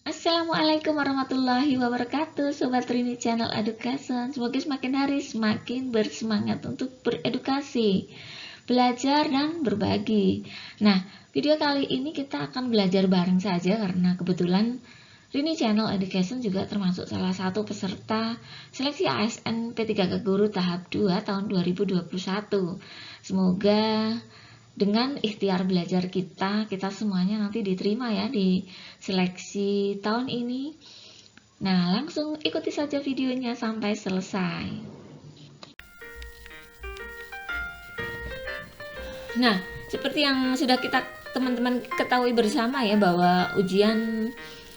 Assalamualaikum warahmatullahi wabarakatuh, Sobat Rini Channel Education. Semoga semakin hari semakin bersemangat untuk beredukasi, belajar dan berbagi. Nah, video kali ini kita akan belajar bareng saja karena kebetulan Rini Channel Education juga termasuk salah satu peserta seleksi ASN P3K Guru tahap 2 tahun 2021. Semoga dengan ikhtiar belajar kita semuanya nanti diterima ya di seleksi tahun ini. Nah, langsung ikuti saja videonya sampai selesai. Nah, seperti yang sudah kita teman-teman ketahui bersama ya, bahwa ujian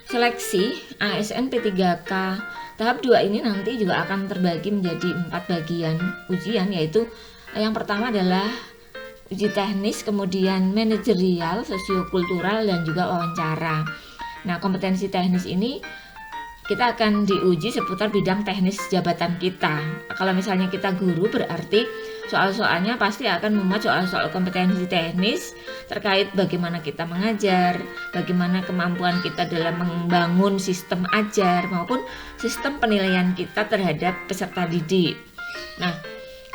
seleksi ASN P3K tahap 2 ini nanti juga akan terbagi menjadi 4 bagian ujian, yaitu yang pertama adalah uji teknis, kemudian manajerial, sosiokultural, dan juga wawancara. Nah, kompetensi teknis ini kita akan diuji seputar bidang teknis jabatan kita. Kalau misalnya kita guru, berarti soal-soalnya pasti akan memuat soal-soal kompetensi teknis terkait bagaimana kita mengajar, bagaimana kemampuan kita dalam membangun sistem ajar maupun sistem penilaian kita terhadap peserta didik. Nah,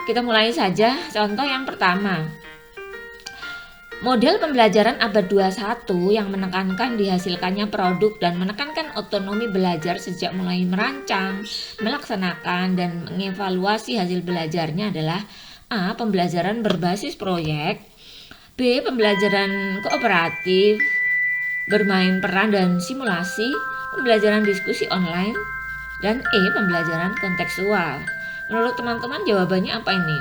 kita mulai saja. Contoh yang pertama, model pembelajaran abad 21 yang menekankan dihasilkannya produk dan menekankan otonomi belajar sejak mulai merancang, melaksanakan, dan mengevaluasi hasil belajarnya adalah A. Pembelajaran berbasis proyek, B. Pembelajaran kooperatif, bermain peran dan simulasi, pembelajaran diskusi online, dan E. Pembelajaran kontekstual. Menurut teman-teman jawabannya apa ini?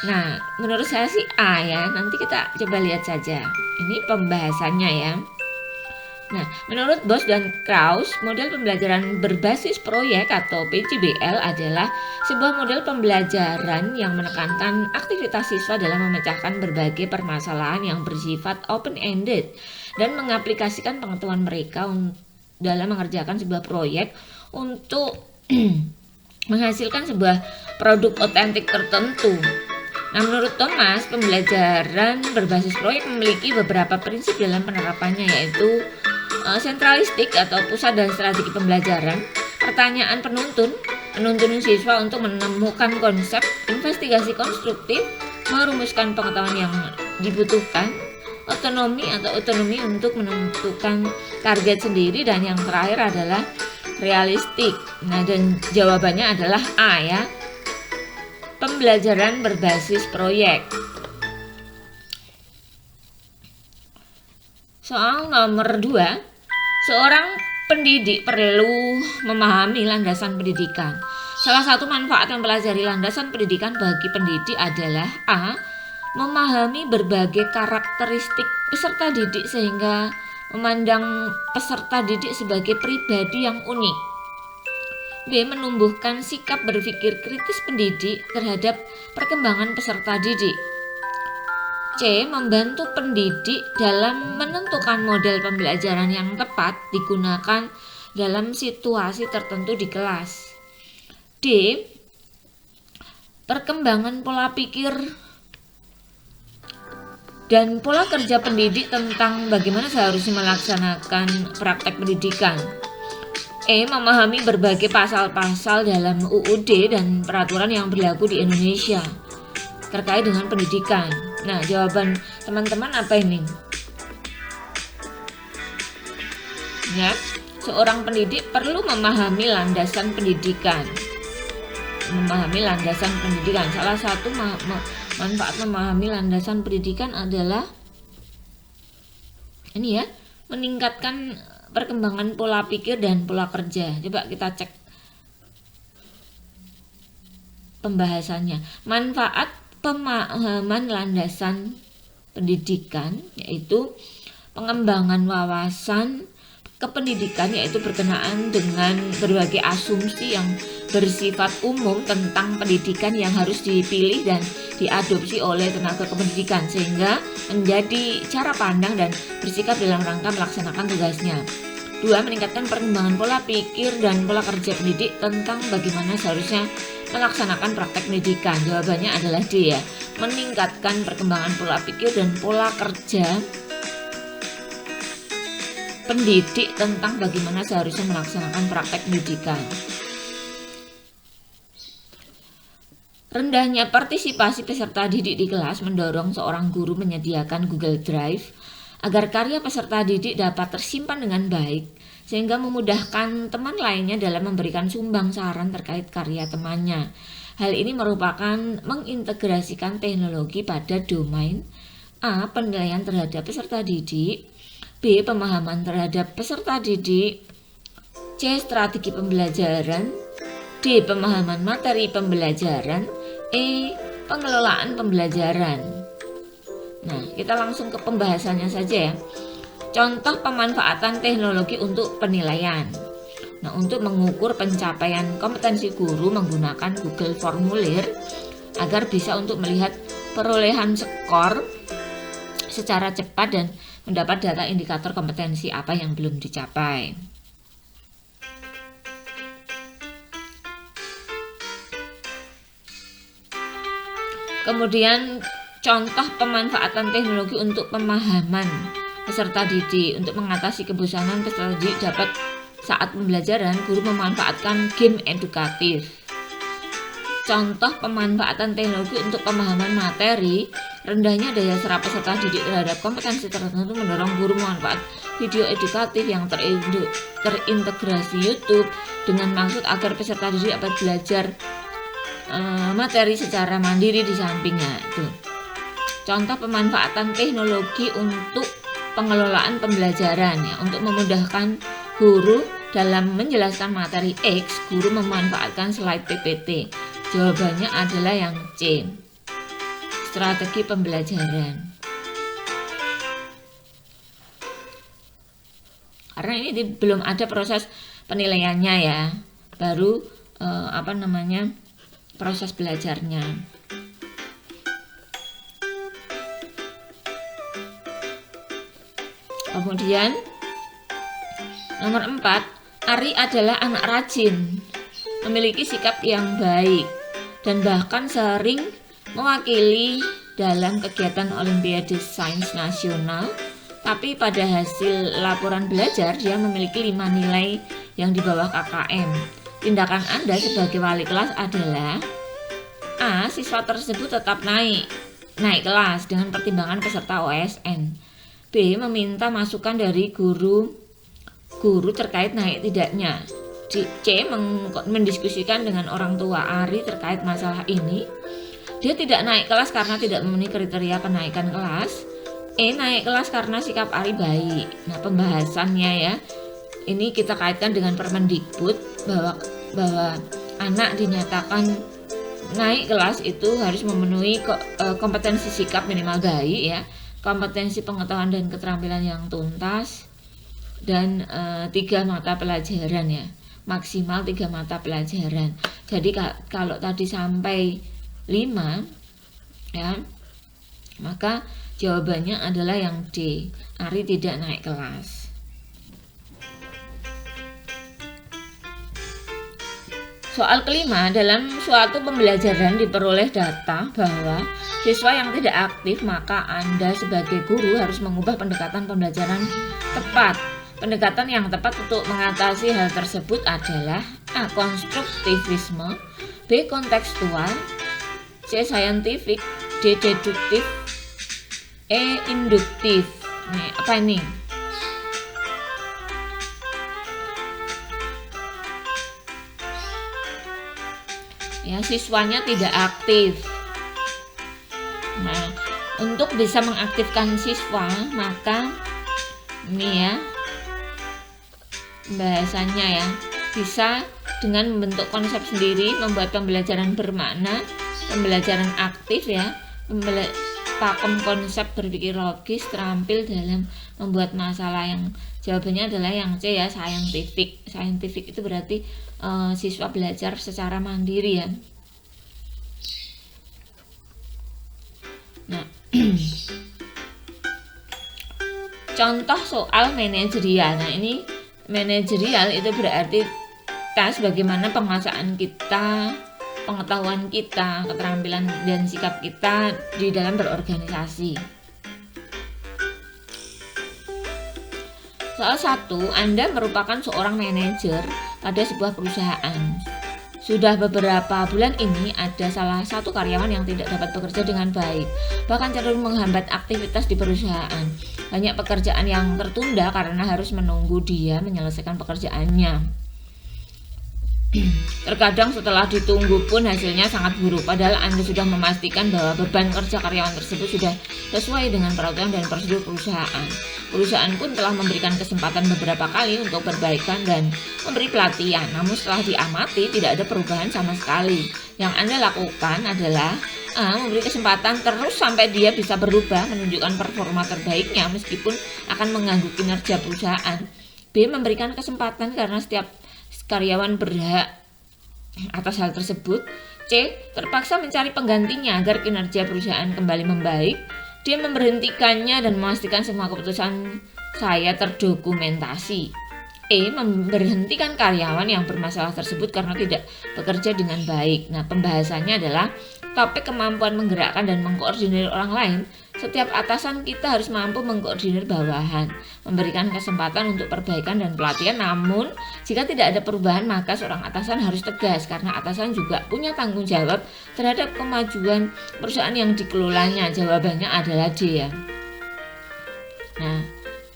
Nah, menurut saya sih A ya. Nanti kita coba lihat saja. Ini pembahasannya ya. Nah, menurut Bos dan Kraus, model pembelajaran berbasis proyek atau PJBL adalah sebuah model pembelajaran yang menekankan aktivitas siswa dalam memecahkan berbagai permasalahan yang bersifat open-ended dan mengaplikasikan pengetahuan mereka dalam mengerjakan sebuah proyek untuk menghasilkan sebuah produk otentik tertentu. Nah, menurut Thomas, pembelajaran berbasis proyek memiliki beberapa prinsip dalam penerapannya, yaitu sentralistik atau pusat dan strategi pembelajaran, pertanyaan penuntun siswa untuk menemukan konsep, investigasi konstruktif, merumuskan pengetahuan yang dibutuhkan, otonomi untuk menentukan target sendiri, dan yang terakhir adalah realistik. Nah, dan jawabannya adalah A ya. Pembelajaran berbasis proyek. Soal nomor 2, seorang pendidik perlu memahami landasan pendidikan. Salah satu manfaat mempelajari landasan pendidikan bagi pendidik adalah A. Memahami berbagai karakteristik peserta didik sehingga memandang peserta didik sebagai pribadi yang unik. B. Menumbuhkan sikap berpikir kritis pendidik terhadap perkembangan peserta didik. C. Membantu pendidik dalam menentukan model pembelajaran yang tepat digunakan dalam situasi tertentu di kelas. D. Perkembangan pola pikir dan pola kerja pendidik tentang bagaimana seharusnya melaksanakan praktek pendidikan. E. Memahami berbagai pasal-pasal dalam UUD dan peraturan yang berlaku di Indonesia terkait dengan pendidikan. Nah, jawaban teman-teman apa ini? Ya, seorang pendidik perlu memahami landasan pendidikan. Salah satu manfaat memahami landasan pendidikan adalah ini ya, meningkatkan perkembangan pola pikir dan pola kerja. Coba kita cek pembahasannya. Manfaat pemahaman landasan pendidikan yaitu pengembangan wawasan kependidikan, yaitu berkenaan dengan berbagai asumsi yang bersifat umum tentang pendidikan yang harus dipilih dan diadopsi oleh tenaga kependidikan sehingga menjadi cara pandang dan bersikap dalam rangka melaksanakan tugasnya. 2. Meningkatkan perkembangan pola pikir dan pola kerja pendidik tentang bagaimana seharusnya melaksanakan praktek pendidikan. Jawabannya adalah D ya. Meningkatkan perkembangan pola pikir dan pola kerja pendidik tentang bagaimana seharusnya melaksanakan praktek pendidikan. Rendahnya partisipasi peserta didik di kelas mendorong seorang guru menyediakan Google Drive agar karya peserta didik dapat tersimpan dengan baik, sehingga memudahkan teman lainnya dalam memberikan sumbang saran terkait karya temannya. Hal ini merupakan mengintegrasikan teknologi pada domain A. Penilaian terhadap peserta didik, B. Pemahaman terhadap peserta didik, C. Strategi pembelajaran, D. Pemahaman materi pembelajaran, E. Pengelolaan pembelajaran. Nah, kita langsung ke pembahasannya saja ya. Contoh pemanfaatan teknologi untuk penilaian. Nah, untuk mengukur pencapaian kompetensi guru menggunakan Google Formulir agar bisa untuk melihat perolehan skor secara cepat dan mendapat data indikator kompetensi apa yang belum dicapai. Kemudian contoh pemanfaatan teknologi untuk pemahaman peserta didik. Untuk mengatasi kebosanan peserta didik dapat saat pembelajaran, guru memanfaatkan game edukatif. Contoh pemanfaatan teknologi untuk pemahaman materi. Rendahnya daya serap peserta didik terhadap kompetensi tertentu mendorong guru memanfaatkan video edukatif yang terintegrasi YouTube dengan maksud agar peserta didik dapat belajar materi secara mandiri di sampingnya. Itu contoh pemanfaatan teknologi untuk pengelolaan pembelajaran ya. Untuk memudahkan guru dalam menjelaskan materi X, guru memanfaatkan slide PPT. Jawabannya adalah yang C. Strategi pembelajaran. Karena ini belum ada proses penilaiannya ya. Baru proses belajarnya. Kemudian nomor 4, Ari adalah anak rajin, memiliki sikap yang baik dan bahkan sering mewakili dalam kegiatan Olimpiade Sains Nasional. Tapi pada hasil laporan belajar dia memiliki 5 nilai yang di bawah KKM. Tindakan Anda sebagai wali kelas adalah A. Siswa tersebut tetap naik kelas dengan pertimbangan peserta OSN. B. Meminta masukan dari guru terkait naik tidaknya. C. Mendiskusikan dengan orang tua Ari terkait masalah ini. D. Tidak naik kelas karena tidak memenuhi kriteria kenaikan kelas. E. Naik kelas karena sikap Ari baik. Nah, pembahasannya ya, ini kita kaitkan dengan Permendikbud bahwa anak dinyatakan naik kelas itu harus memenuhi kompetensi sikap minimal baik ya, kompetensi pengetahuan dan keterampilan yang tuntas, dan 3 mata pelajaran ya, maksimal 3 mata pelajaran. Jadi kalau tadi sampai 5 ya, maka jawabannya adalah yang D. Ari tidak naik kelas. Soal kelima, dalam suatu pembelajaran diperoleh data bahwa siswa yang tidak aktif, maka Anda sebagai guru harus mengubah pendekatan pembelajaran tepat. Pendekatan yang tepat untuk mengatasi hal tersebut adalah A. Konstruktivisme, B. Kontekstual, C. Scientific, D. Deduktif, E. Induktif. Nih, apa ini? Ya, siswanya tidak aktif. Nah, untuk bisa mengaktifkan siswa, maka ini ya bahasanya ya, bisa dengan membentuk konsep sendiri, membuat pembelajaran bermakna, pembelajaran aktif ya, pakem konsep berpikir logis, terampil dalam membuat masalah. Yang jawabannya adalah yang C ya, scientific. Scientific itu berarti siswa belajar secara mandiri ya. Nah, contoh soal manajerial. Nah, ini manajerial itu berarti tes bagaimana penguasaan kita, pengetahuan kita, keterampilan dan sikap kita di dalam berorganisasi. Soal 1, Anda merupakan seorang manajer pada sebuah perusahaan. Sudah beberapa bulan ini ada salah satu karyawan yang tidak dapat bekerja dengan baik, bahkan cenderung menghambat aktivitas di perusahaan. Banyak pekerjaan yang tertunda karena harus menunggu dia menyelesaikan pekerjaannya. Terkadang setelah ditunggu pun hasilnya sangat buruk, padahal Anda sudah memastikan bahwa beban kerja karyawan tersebut sudah sesuai dengan peraturan dan prosedur perusahaan. Perusahaan pun telah memberikan kesempatan beberapa kali untuk perbaikan dan memberi pelatihan, namun setelah diamati tidak ada perubahan sama sekali. Yang Anda lakukan adalah memberi kesempatan terus sampai dia bisa berubah, menunjukkan performa terbaiknya meskipun akan mengganggu kinerja perusahaan. B. Memberikan kesempatan karena setiap karyawan berhak atas hal tersebut. C. Terpaksa mencari penggantinya agar kinerja perusahaan kembali membaik. D. Memberhentikannya dan memastikan semua keputusan saya terdokumentasi. E. Memberhentikan karyawan yang bermasalah tersebut karena tidak bekerja dengan baik. Nah, pembahasannya adalah topik kemampuan menggerakkan dan mengkoordinir orang lain. Setiap atasan kita harus mampu mengkoordinir bawahan, memberikan kesempatan untuk perbaikan dan pelatihan. Namun, jika tidak ada perubahan, maka seorang atasan harus tegas karena atasan juga punya tanggung jawab terhadap kemajuan perusahaan yang dikelolanya. Jawabannya adalah D ya. Nah,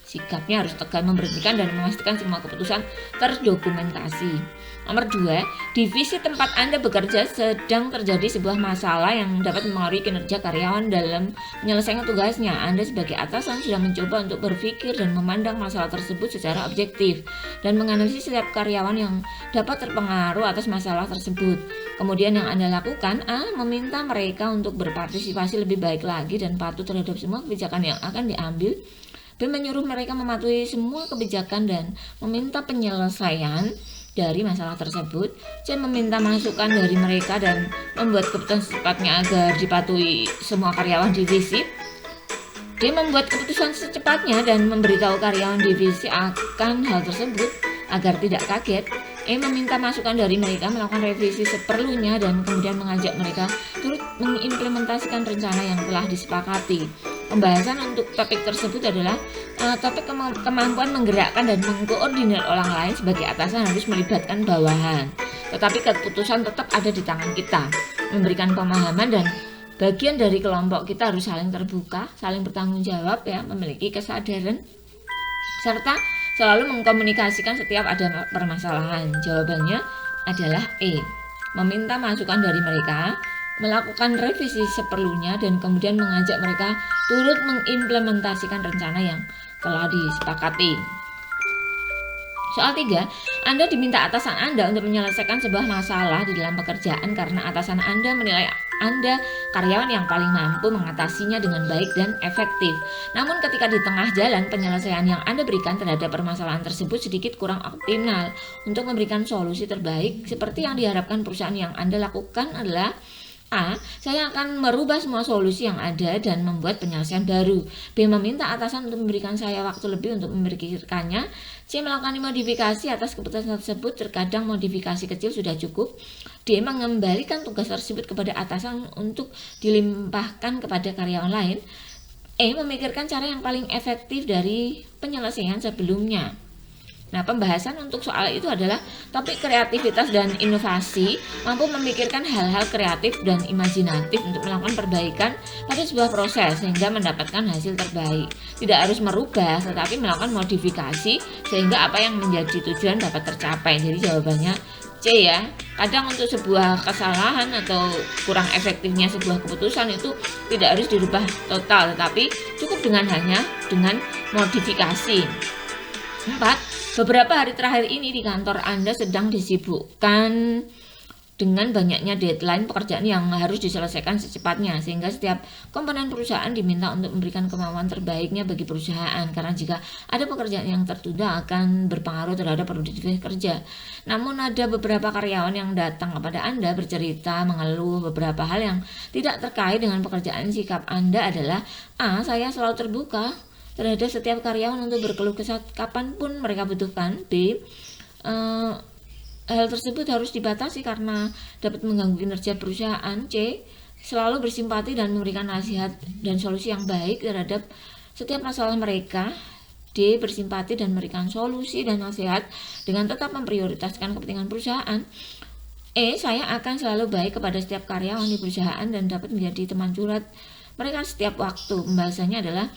sikapnya harus tegas, memberhentikan dan memastikan semua keputusan terdokumentasi. Nomor 2, divisi tempat Anda bekerja sedang terjadi sebuah masalah yang dapat mempengaruhi kinerja karyawan dalam menyelesaikan tugasnya. Anda sebagai atasan sudah mencoba untuk berpikir dan memandang masalah tersebut secara objektif dan menganalisis setiap karyawan yang dapat terpengaruh atas masalah tersebut. Kemudian yang Anda lakukan, A. Meminta mereka untuk berpartisipasi lebih baik lagi dan patuh terhadap semua kebijakan yang akan diambil. B. Menyuruh mereka mematuhi semua kebijakan dan meminta penyelesaian dari masalah tersebut. C. Meminta masukan dari mereka dan membuat keputusan secepatnya agar dipatuhi semua karyawan divisi. D. Membuat keputusan secepatnya dan memberitahu karyawan divisi akan hal tersebut agar tidak kaget. E. Meminta masukan dari mereka, melakukan revisi seperlunya dan kemudian mengajak mereka turut mengimplementasikan rencana yang telah disepakati. Pembahasan untuk topik tersebut adalah topik kemampuan menggerakkan dan mengkoordinir orang lain. Sebagai atasan harus melibatkan bawahan, tetapi keputusan tetap ada di tangan kita. Memberikan pemahaman dan bagian dari kelompok kita harus saling terbuka, saling bertanggung jawab ya, memiliki kesadaran serta selalu mengkomunikasikan setiap ada permasalahan. Jawabannya adalah E. Meminta masukan dari mereka, melakukan revisi seperlunya dan kemudian mengajak mereka turut mengimplementasikan rencana yang telah disepakati. Soal 3, Anda diminta atasan Anda untuk menyelesaikan sebuah masalah di dalam pekerjaan karena atasan Anda menilai Anda karyawan yang paling mampu mengatasinya dengan baik dan efektif. Namun ketika di tengah jalan penyelesaian yang Anda berikan terhadap permasalahan tersebut sedikit kurang optimal. Untuk memberikan solusi terbaik seperti yang diharapkan perusahaan, yang Anda lakukan adalah A. Saya akan merubah semua solusi yang ada dan membuat penyelesaian baru. B. Meminta atasan untuk memberikan saya waktu lebih untuk memikirkannya. C. Melakukan modifikasi atas keputusan tersebut. Terkadang modifikasi kecil sudah cukup. D. Mengembalikan tugas tersebut kepada atasan untuk dilimpahkan kepada karyawan lain. E. Memikirkan cara yang paling efektif dari penyelesaian sebelumnya. Nah, pembahasan untuk soal itu adalah topik kreativitas dan inovasi, mampu memikirkan hal-hal kreatif dan imajinatif untuk melakukan perbaikan pada sebuah proses sehingga mendapatkan hasil terbaik. Tidak harus merubah, tetapi melakukan modifikasi sehingga apa yang menjadi tujuan dapat tercapai. Jadi jawabannya C ya. Kadang untuk sebuah kesalahan atau kurang efektifnya sebuah keputusan itu tidak harus dirubah total, tetapi cukup dengan modifikasi. 4. Beberapa hari terakhir ini di kantor Anda sedang disibukkan dengan banyaknya deadline pekerjaan yang harus diselesaikan secepatnya, sehingga setiap komponen perusahaan diminta untuk memberikan kemampuan terbaiknya bagi perusahaan, karena jika ada pekerjaan yang tertunda akan berpengaruh terhadap produktivitas kerja. Namun ada beberapa karyawan yang datang kepada Anda bercerita mengeluh beberapa hal yang tidak terkait dengan pekerjaan. Sikap Anda adalah A. Saya selalu terbuka terhadap setiap karyawan untuk berkeluh kesah kapanpun mereka butuhkan. B. Hal tersebut harus dibatasi karena dapat mengganggu kinerja perusahaan. C. Selalu bersimpati dan memberikan nasihat dan solusi yang baik terhadap setiap masalah mereka. D. Bersimpati dan memberikan solusi dan nasihat dengan tetap memprioritaskan kepentingan perusahaan. E. Saya akan selalu baik kepada setiap karyawan di perusahaan dan dapat menjadi teman curhat mereka setiap waktu. Pembahasannya adalah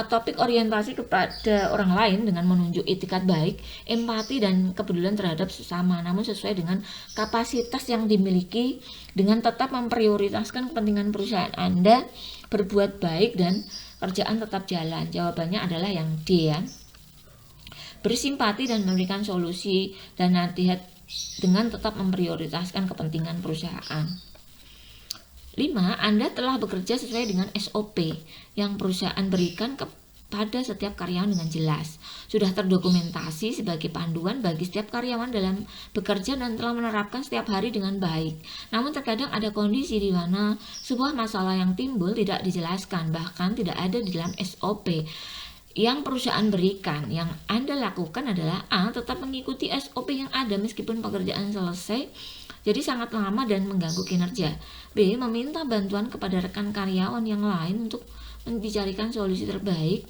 topik orientasi kepada orang lain dengan menunjuk itikat baik, empati dan kepedulian terhadap sesama, namun sesuai dengan kapasitas yang dimiliki dengan tetap memprioritaskan kepentingan perusahaan Anda, berbuat baik dan kerjaan tetap jalan. Jawabannya adalah yang D ya. Bersimpati dan memberikan solusi dan nasihat dengan tetap memprioritaskan kepentingan perusahaan. 5. Anda telah bekerja sesuai dengan SOP yang perusahaan berikan kepada setiap karyawan dengan jelas. Sudah terdokumentasi sebagai panduan bagi setiap karyawan dalam bekerja dan telah menerapkan setiap hari dengan baik. Namun terkadang ada kondisi di mana sebuah masalah yang timbul tidak dijelaskan, bahkan tidak ada di dalam SOP yang perusahaan berikan. Yang Anda lakukan adalah A. Tetap mengikuti SOP yang ada meskipun pekerjaan selesai jadi sangat lama dan mengganggu kinerja. B. Meminta bantuan kepada rekan karyawan yang lain untuk dicarikan solusi terbaik.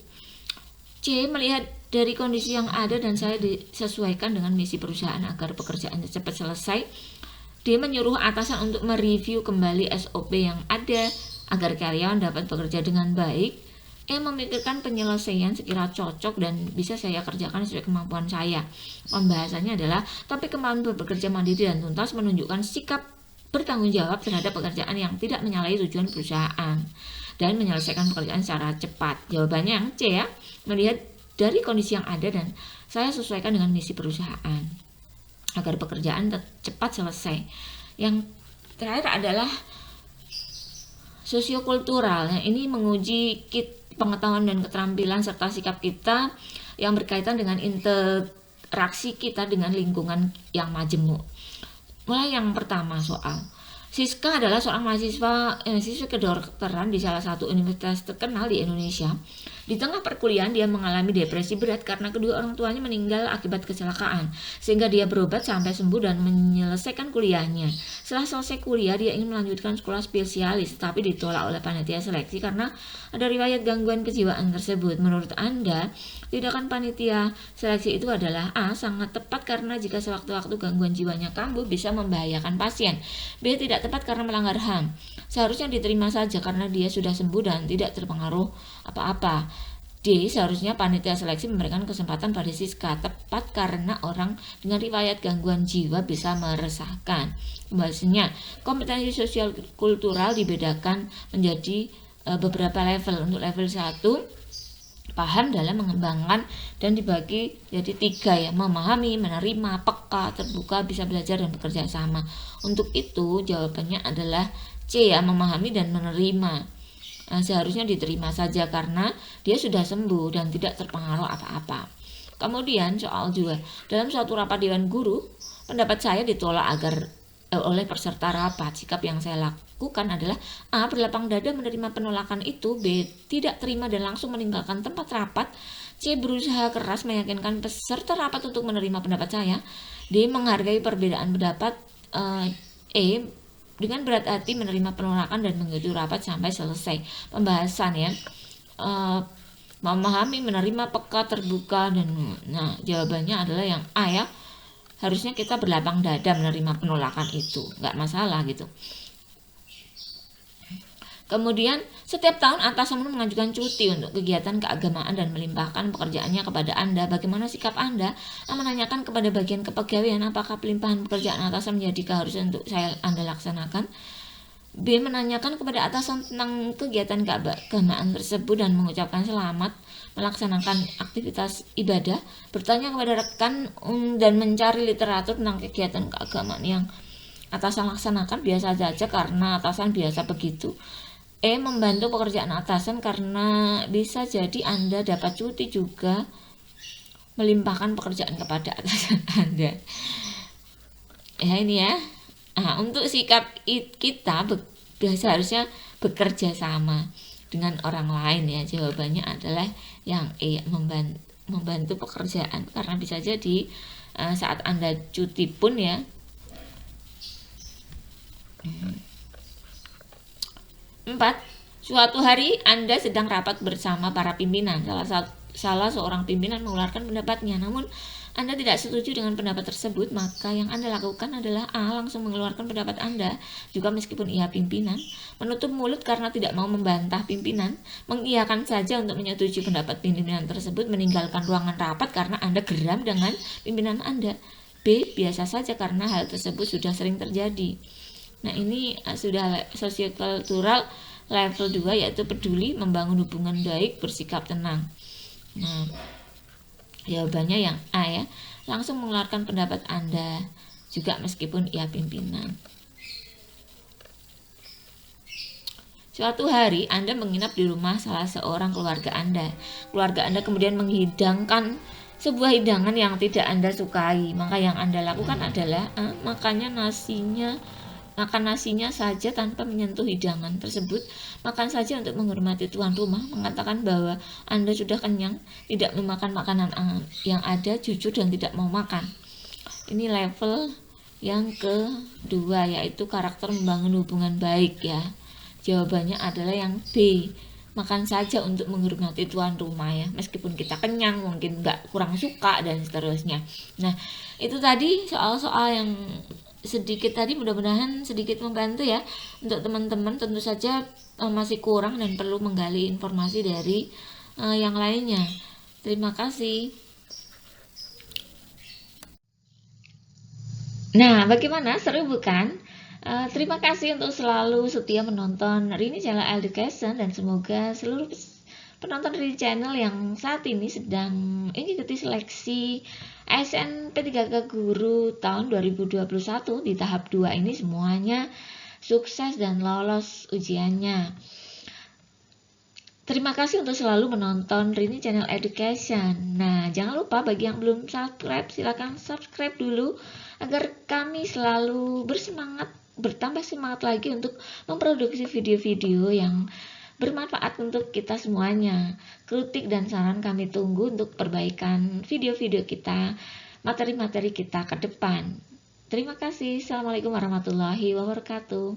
C. Melihat dari kondisi yang ada dan saya disesuaikan dengan misi perusahaan agar pekerjaan cepat selesai. D. Menyuruh atasan untuk mereview kembali SOP yang ada agar karyawan dapat bekerja dengan baik. E. Memikirkan penyelesaian sekira cocok dan bisa saya kerjakan sesuai kemampuan saya. Pembahasannya adalah topik kemampuan bekerja mandiri dan tuntas, menunjukkan sikap bertanggung jawab terhadap pekerjaan yang tidak menyalahi tujuan perusahaan dan menyelesaikan pekerjaan secara cepat. Jawabannya yang C ya. Melihat dari kondisi yang ada dan saya sesuaikan dengan misi perusahaan agar pekerjaan cepat selesai. Yang terakhir adalah sosiokultural. Ini menguji pengetahuan dan keterampilan serta sikap kita yang berkaitan dengan interaksi kita dengan lingkungan yang majemuk. Mulai yang pertama soal. Siska adalah seorang mahasiswa kedokteran di salah satu universitas terkenal di Indonesia. Di tengah perkuliahan dia mengalami depresi berat karena kedua orang tuanya meninggal akibat kecelakaan, sehingga dia berobat sampai sembuh dan menyelesaikan kuliahnya. Setelah selesai kuliah, dia ingin melanjutkan sekolah spesialis, tapi ditolak oleh panitia seleksi karena ada riwayat gangguan kejiwaan tersebut. Menurut Anda, tindakan panitia seleksi itu adalah A. Sangat tepat karena jika sewaktu-waktu gangguan jiwanya kambuh bisa membahayakan pasien. B. Tidak tepat karena melanggar HAM. Seharusnya diterima saja karena dia sudah sembuh dan tidak terpengaruh apa-apa. D. Seharusnya panitia seleksi memberikan kesempatan pada Siska. Tepat karena orang dengan riwayat gangguan jiwa bisa meresahkan. Pembahasannya, kompetensi sosial kultural dibedakan menjadi beberapa level. Untuk level 1, paham dalam mengembangkan dan dibagi jadi 3 ya. Memahami, menerima, peka, terbuka, bisa belajar dan bekerja sama. Untuk itu jawabannya adalah C ya, memahami dan menerima. Seharusnya diterima saja karena dia sudah sembuh dan tidak terpengaruh apa-apa. Kemudian soal 2, dalam suatu rapat dewan guru, pendapat saya ditolak oleh peserta rapat. Sikap yang saya lakukan adalah A. Berlapang dada menerima penolakan itu. B. Tidak terima dan langsung meninggalkan tempat rapat. C. Berusaha keras meyakinkan peserta rapat untuk menerima pendapat saya. D. Menghargai perbedaan pendapat. E. Dengan berat hati menerima penolakan dan mengikuti rapat sampai selesai. Pembahasan ya. Memahami, menerima, peka, terbuka dan jawabannya adalah yang A ya. Harusnya kita berlapang dada menerima penolakan itu, nggak masalah gitu. Kemudian setiap tahun atasan mengajukan cuti untuk kegiatan keagamaan dan melimpahkan pekerjaannya kepada Anda. Bagaimana sikap Anda? Menanyakan kepada bagian kepegawaian apakah pelimpahan pekerjaan atasan menjadi keharusan untuk Anda laksanakan. B. Menanyakan kepada atasan tentang kegiatan keagamaan tersebut dan mengucapkan selamat melaksanakan aktivitas ibadah. Bertanya kepada rekan dan mencari literatur tentang kegiatan keagamaan yang atasan laksanakan biasa saja karena atasan biasa begitu. E. Membantu pekerjaan atasan karena bisa jadi Anda dapat cuti juga melimpahkan pekerjaan kepada atasan Anda. Ya ini ya. Untuk sikap kita seharusnya bekerja sama dengan orang lain ya. Jawabannya adalah yang E. Membantu pekerjaan karena bisa jadi saat Anda cuti pun ya. 4. Suatu hari Anda sedang rapat bersama para pimpinan. salah seorang pimpinan mengeluarkan pendapatnya, namun Anda tidak setuju dengan pendapat tersebut, maka yang Anda lakukan adalah A. Langsung mengeluarkan pendapat Anda, juga meskipun ia pimpinan, menutup mulut karena tidak mau membantah pimpinan, mengiyakan saja untuk menyetujui pendapat pimpinan tersebut, meninggalkan ruangan rapat karena Anda geram dengan pimpinan Anda. B. Biasa saja karena hal tersebut sudah sering terjadi. Nah, ini sudah sosiokultural level 2, yaitu peduli, membangun hubungan baik, bersikap tenang. Nah, jawabannya yang A ya, langsung mengeluarkan pendapat Anda, juga meskipun ia pimpinan. Suatu hari Anda menginap di rumah salah seorang keluarga Anda. Keluarga Anda kemudian menghidangkan sebuah hidangan yang tidak Anda sukai. Maka yang Anda lakukan adalah makan nasinya saja tanpa menyentuh hidangan tersebut. Makan saja untuk menghormati tuan rumah, mengatakan bahwa Anda sudah kenyang, tidak memakan makanan yang ada, jujur dan tidak mau makan. Ini level yang kedua, yaitu karakter membangun hubungan baik ya. Jawabannya adalah yang B. Makan saja untuk menghormati tuan rumah ya, meskipun kita kenyang, mungkin kurang suka dan seterusnya. Nah, itu tadi soal-soal yang sedikit tadi, mudah-mudahan sedikit membantu ya untuk teman-teman. Tentu saja masih kurang dan perlu menggali informasi dari yang lainnya. Terima kasih. Nah, bagaimana? Seru bukan? Terima kasih untuk selalu setia menonton Rini Channel Education, dan semoga seluruh penonton Rini Channel yang saat ini sedang mengikuti seleksi ASN P3K Guru tahun 2021 di tahap 2 ini semuanya sukses dan lolos ujiannya. Terima kasih untuk selalu menonton Rini Channel Education. Nah, jangan lupa bagi yang belum subscribe, silakan subscribe dulu agar kami selalu bertambah semangat lagi untuk memproduksi video-video yang bermanfaat untuk kita semuanya. Kritik dan saran kami tunggu untuk perbaikan video-video kita, materi-materi kita ke depan. Terima kasih. Assalamualaikum warahmatullahi wabarakatuh.